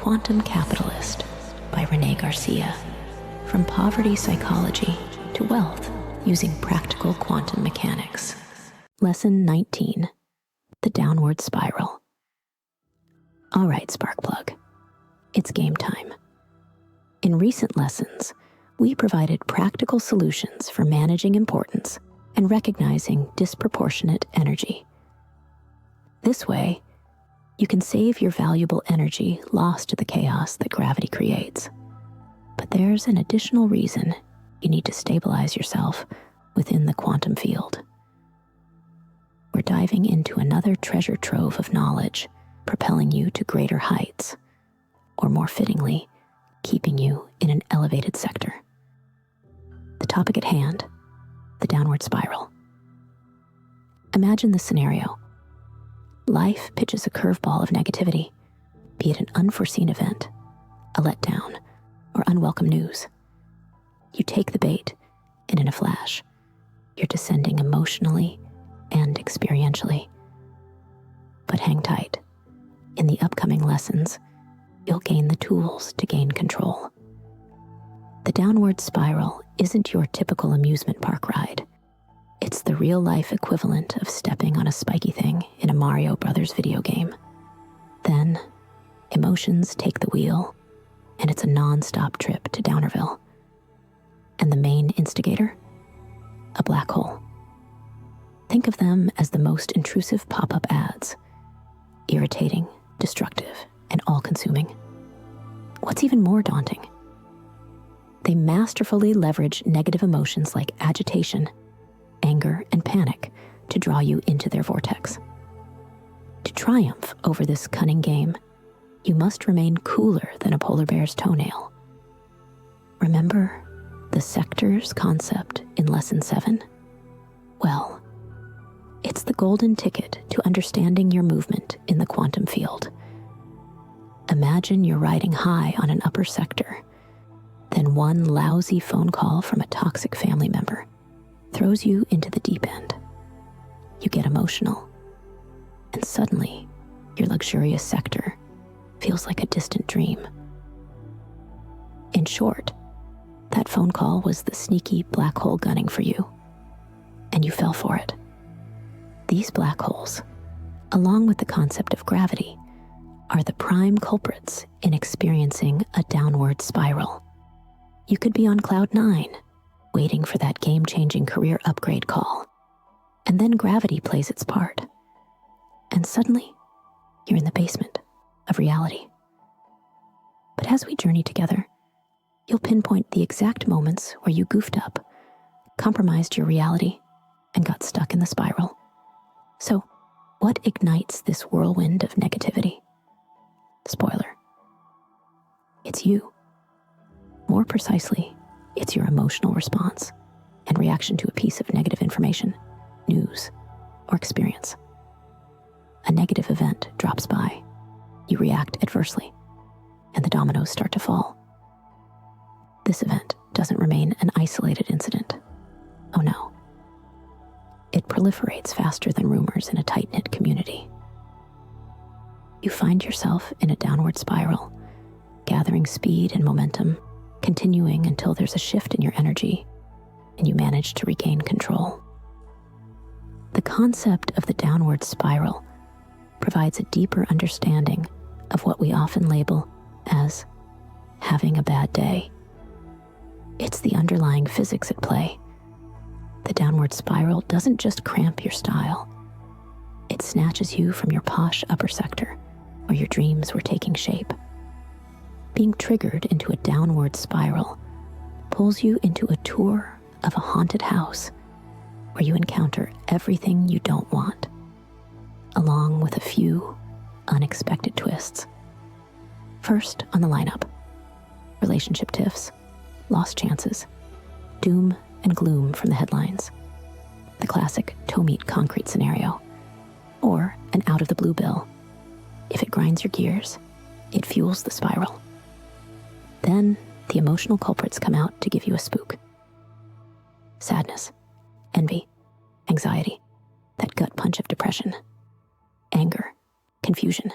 Quantum Capitalist by Renee Garcia. From poverty psychology to wealth using practical quantum mechanics. Lesson 19, the downward spiral. All right, Sparkplug, it's game time. In recent lessons, we provided practical solutions for managing importance and recognizing disproportionate energy. This way, you can save your valuable energy lost to the chaos that gravity creates. But there's an additional reason you need to stabilize yourself within the quantum field. We're diving into another treasure trove of knowledge, propelling you to greater heights, or more fittingly, keeping you in an elevated sector. The topic at hand, the downward spiral. Imagine this scenario. Life pitches a curveball of negativity, be it an unforeseen event, a letdown, or unwelcome news. You take the bait, and in a flash, you're descending emotionally and experientially. But hang tight. In the upcoming lessons, you'll gain the tools to gain control. The downward spiral isn't your typical amusement park ride. It's the real-life equivalent of stepping on a spiky thing in a Mario Brothers video game. Then, emotions take the wheel, and it's a non-stop trip to Downerville. And the main instigator? A black hole. Think of them as the most intrusive pop-up ads. Irritating, destructive, and all-consuming. What's even more daunting? They masterfully leverage negative emotions like agitation, anger, and panic to draw you into their vortex. To triumph over this cunning game, you must remain cooler than a polar bear's toenail. Remember the sectors concept in Lesson 7? Well, it's the golden ticket to understanding your movement in the quantum field. Imagine you're riding high on an upper sector, then one lousy phone call from a toxic family member throws you into the deep end. You get emotional, and suddenly your luxurious sector feels like a distant dream. In short, that phone call was the sneaky black hole gunning for you, and you fell for it. These black holes, along with the concept of gravity, are the prime culprits in experiencing a downward spiral. You could be on cloud 9, waiting for that game-changing career upgrade call, and then gravity plays its part, and suddenly you're in the basement of reality. But as we journey together, you'll pinpoint the exact moments where you goofed up, compromised your reality, and got stuck in the spiral. So, what ignites this whirlwind of negativity? Spoiler. It's you. More precisely, it's your emotional response and reaction to a piece of negative information, news, or experience. A negative event drops by. You react adversely, and the dominoes start to fall. This event doesn't remain an isolated incident. Oh no. It proliferates faster than rumors in a tight-knit community. You find yourself in a downward spiral, gathering speed and momentum, continuing until there's a shift in your energy and you manage to regain control. The concept of the downward spiral provides a deeper understanding of what we often label as having a bad day. It's the underlying physics at play. The downward spiral doesn't just cramp your style. It snatches you from your posh upper sector where your dreams were taking shape. Being triggered into a downward spiral pulls you into a tour of a haunted house where you encounter everything you don't want, along with a few unexpected twists. First on the lineup, relationship tiffs, lost chances, doom and gloom from the headlines, the classic toe-meet concrete scenario, or an out-of-the-blue bill. If it grinds your gears, it fuels the spiral. Then the emotional culprits come out to give you a spook. Sadness, envy, anxiety, that gut punch of depression, anger, confusion.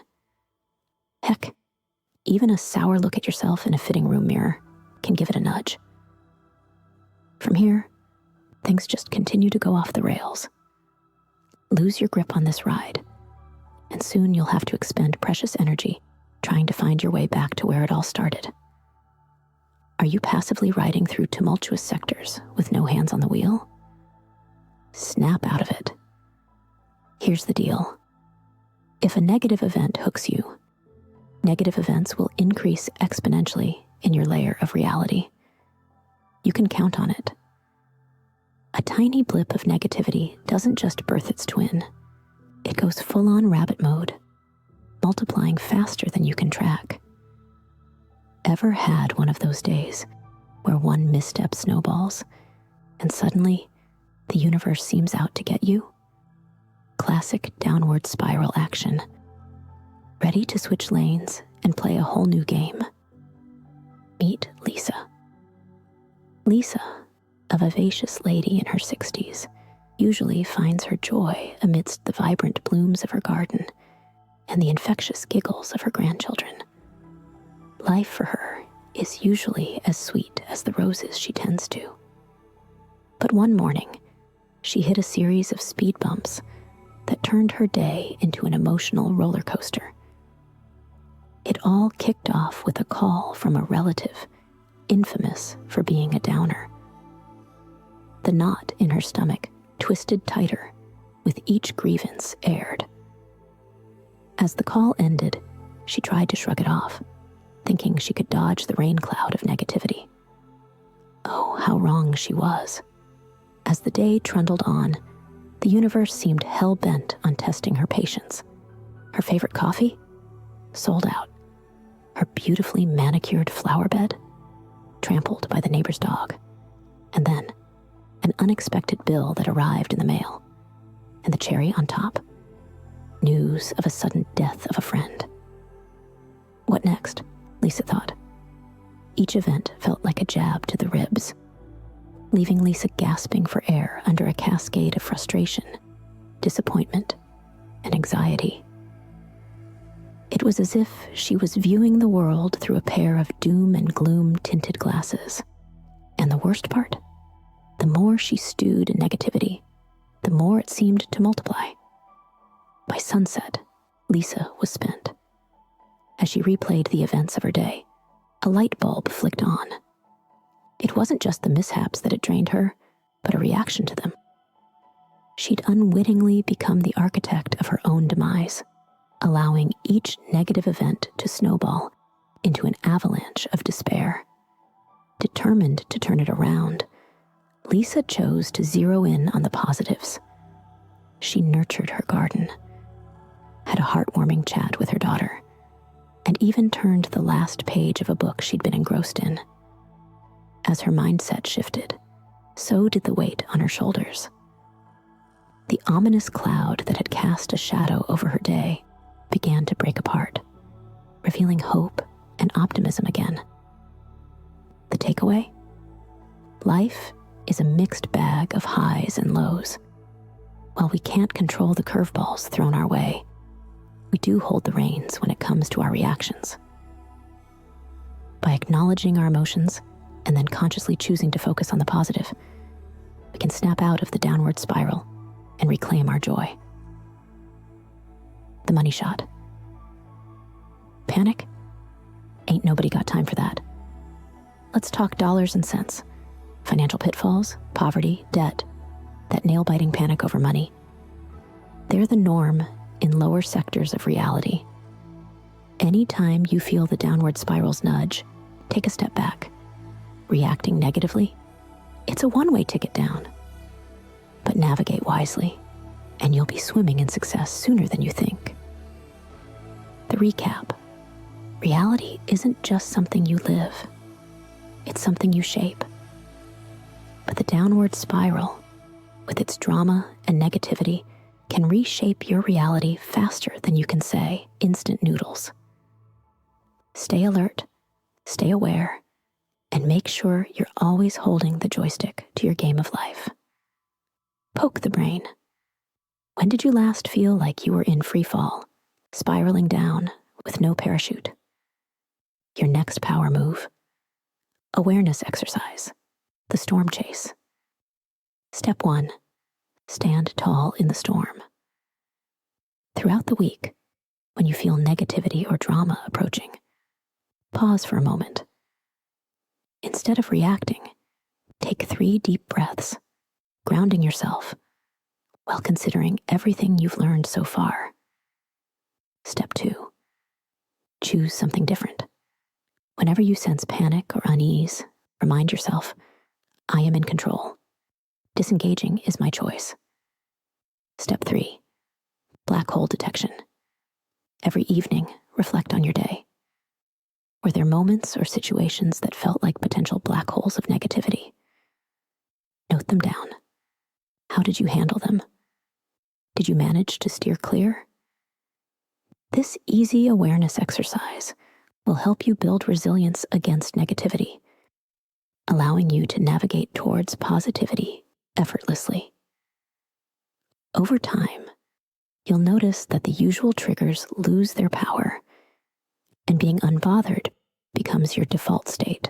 Heck, Even a sour look at yourself in a fitting room mirror can give it a nudge. From here, things just continue to go off the rails. Lose your grip on this ride, and soon you'll have to expend precious energy trying to find your way back to where it all started. Are you passively riding through tumultuous sectors with no hands on the wheel? Snap out of it. Here's the deal. If a negative event hooks you, negative events will increase exponentially in your layer of reality. You can count on it. A tiny blip of negativity doesn't just birth its twin. It goes full-on rabbit mode, multiplying faster than you can track. Ever had one of those days where one misstep snowballs and suddenly the universe seems out to get you? Classic downward spiral action. Ready to switch lanes and play a whole new game. Meet Lisa. Lisa, a vivacious lady in her 60s, usually finds her joy amidst the vibrant blooms of her garden and the infectious giggles of her grandchildren. Life for her is usually as sweet as the roses she tends to. But one morning, she hit a series of speed bumps that turned her day into an emotional roller coaster. It all kicked off with a call from a relative, infamous for being a downer. The knot in her stomach twisted tighter with each grievance aired. As the call ended, she tried to shrug it off, thinking she could dodge the rain cloud of negativity. Oh, how wrong she was. As the day trundled on, the universe seemed hell-bent on testing her patience. Her favorite coffee? Sold out. Her beautifully manicured flower bed? Trampled by the neighbor's dog. And then, an unexpected bill that arrived in the mail. And the cherry on top? News of a sudden death of a friend. What next? Lisa thought. Each event felt like a jab to the ribs, leaving Lisa gasping for air under a cascade of frustration, disappointment, and anxiety. It was as if she was viewing the world through a pair of doom and gloom tinted glasses. And the worst part? The more she stewed in negativity, the more it seemed to multiply. By sunset, Lisa was spent. As she replayed the events of her day, a light bulb flicked on. It wasn't just the mishaps that had drained her, but a reaction to them. She'd unwittingly become the architect of her own demise, allowing each negative event to snowball into an avalanche of despair. Determined to turn it around, Lisa chose to zero in on the positives. She nurtured her garden, had a heartwarming chat with her daughter, and even turned the last page of a book she'd been engrossed in. As her mindset shifted, so did the weight on her shoulders. The ominous cloud that had cast a shadow over her day began to break apart, revealing hope and optimism again. The takeaway? Life is a mixed bag of highs and lows. While we can't control the curveballs thrown our way, we do hold the reins when it comes to our reactions. By acknowledging our emotions and then consciously choosing to focus on the positive, we can snap out of the downward spiral and reclaim our joy. The money shot. Panic? Ain't nobody got time for that. Let's talk dollars and cents. Financial pitfalls, poverty, debt, that nail-biting panic over money. They're the norm in lower sectors of reality. Anytime you feel the downward spiral's nudge, take a step back. Reacting negatively, it's a one-way ticket down. But navigate wisely, and you'll be swimming in success sooner than you think. The recap. Reality isn't just something you live. It's something you shape. But the downward spiral, with its drama and negativity, can reshape your reality faster than you can say instant noodles. Stay alert, stay aware, and make sure you're always holding the joystick to your game of life. Poke the brain. When did you last feel like you were in free fall, spiraling down with no parachute? your next power move. Awareness exercise, the storm chase. Step 1, stand tall in the storm. Throughout the week, when you feel negativity or drama approaching, pause for a moment. Instead of reacting, take 3 deep breaths, grounding yourself while considering everything you've learned so far. Step 2, choose something different. Whenever you sense panic or unease, remind yourself, I am in control. Disengaging is my choice. Step 3, black hole detection. Every evening, reflect on your day. Were there moments or situations that felt like potential black holes of negativity? Note them down. How did you handle them? Did you manage to steer clear? This easy awareness exercise will help you build resilience against negativity, allowing you to navigate towards positivity effortlessly. Over time, you'll notice that the usual triggers lose their power, and being unbothered becomes your default state.